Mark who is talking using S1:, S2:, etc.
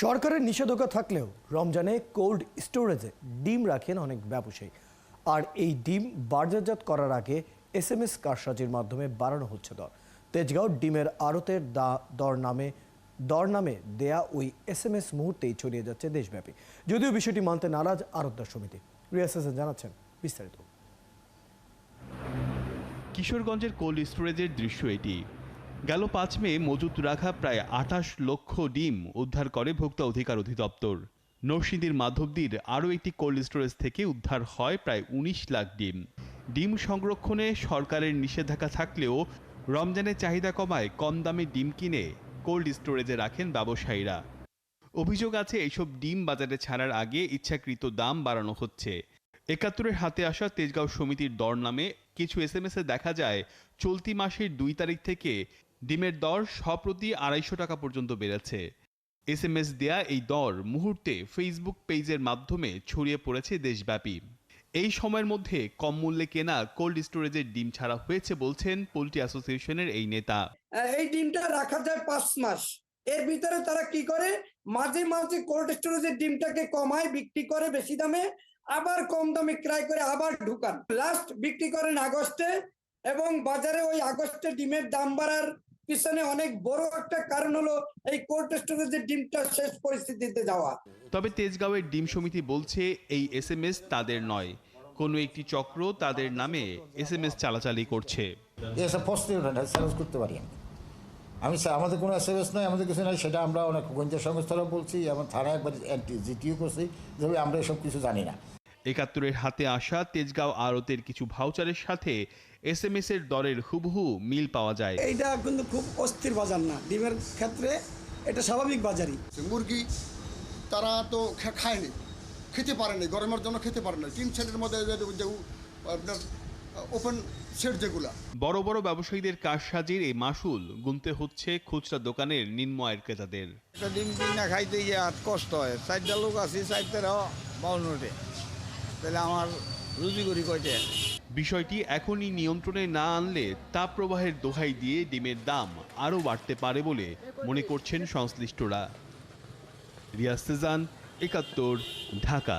S1: সরকারের নিষেধাজ্ঞা থাকলেও রমজানে কোল্ড স্টোরেজে ডিম রাখেন অনেক ব্যবসায়ী। আর এই ডিম বাজারজাত করার আগে এসএমএস কারসাজির মাধ্যমে বাড়ানো হচ্ছে দর। তেজগাঁও ডিমের আড়তের দর নামে দেয়া ওই এসএমএস মুহূর্তেই ছড়িয়ে যাচ্ছে দেশব্যাপী। যদিও বিষয়টি মানতে নারাজ আড়তদার সমিতি। রিয়াজ হাসান জানাচ্ছেন বিস্তারিত।
S2: কিশোরগঞ্জের কোল্ড স্টোরেজের দৃশ্য এটি। গেল ৫ মে মজুত রাখা প্রায় ২৮ লক্ষ ডিম উদ্ধার করে ভোক্তা অধিকার অধিদপ্তর। নরসিংদীর মাধবদীর আরও একটি কোল্ড স্টোরেজ থেকে উদ্ধার হয় প্রায় ১৯ লাখ ডিম। ডিম সংরক্ষণে সরকারের নিষেধাজ্ঞা থাকলেও রমজানের চাহিদা কমায় কম দামে ডিম কিনে কোল্ড স্টোরেজে রাখেন ব্যবসায়ীরা। অভিযোগ আছে এইসব ডিম বাজারে ছাড়ার আগে ইচ্ছাকৃত দাম বাড়ানো হচ্ছে। ৭১-এর হাতে আসা তেজগাঁও সমিতির দর নামে কিছু এসএমএসে দেখা যায় চলতি মাসের ২ তারিখ থেকে ডিমের দর প্রতি ২৫০ টাকা পর্যন্ত বেড়েছে। এসএমএস দেয়া এই দর মুহূর্তে ফেসবুক পেজের মাধ্যমে ছড়িয়ে পড়েছে দেশব্যাপী। এই সময়ের মধ্যে কম মূল্যে কেনা কোল্ড স্টোরেজের ডিম ছাড়া হয়েছে বলছেন পোল্ট্রি অ্যাসোসিয়েশনের এই নেতা।
S3: এই ডিমটা রাখা যায় ৫ মাস, এর ভিতরে তারা কি করে মাঝে মাঝে কোল্ড স্টোরেজের ডিমটাকে কমায় বিক্রি করে বেশি দামে, আবার কম দামে ক্রয় করে আবার ঢুকান। লাস্ট বিক্রি করেন আগস্টে, এবং বাজারে ওই আগস্টে ডিমের দাম বাড়ার পিছনে অনেক বড় একটা কারণ হলো এই কোল্ড স্টোরেজের ডিমটা শেষ পরিস্থিতিতে যাওয়া। তবে
S2: তেজগাঁওয়ের ডিম সমিতি বলছে এই এসএমএস তাদের নয়, কোনো একটি চক্র তাদের নামে এসএমএস চালাচালি করছে।
S4: এসব পোস্ট করতে পারি আমি আমাদের কোনো এসএমএস নয়, আমাদের কিছু নয়, সেটা আমরা অনেক গোয়েন্দা সংস্থারও বলছি এবং থানায় একবার জিটিও করছি, যেভাবে আমরা এসব কিছু জানি না।
S2: ৭১-এর হাতে আসা তেজগাঁও আড়তের কিছু ভাউচারের সাথে এসএমএস এর দরের হুবহু মিল পাওয়া যায়।
S3: এইটা কিন্তু খুব অস্থির বাজার না, ডিমের ক্ষেত্রে এটা স্বাভাবিক বাজারই।
S5: মুরগি তারা তো খায়নি, খেতে পারেনি, গরমের জন্য খেতে পারে না। টিন সেটের মধ্যে আপনার ওপেন সেট যেগুলা
S2: বড় বড় ব্যবসায়ীদের কারসাজির এই মাসুল গুনতে হচ্ছে খুচরা দোকানের নিম্ন আয়ের ক্রেতাদের।
S6: একটা ডিম কিনা খাইতে গিয়ে কষ্ট হয়, ৪টা লোক আছি, ৪টাও ৫২টে, তাহলে আমার রুজি করি কয়টা।
S2: বিষয়টি এখনই নিয়ন্ত্রণে না আনলে তাপ প্রবাহের দোহাই দিয়ে ডিমের দাম আরও বাড়তে পারে বলে মনে করছেন সংশ্লিষ্টরা। রিয়াজ হাসান, ৭১, ঢাকা।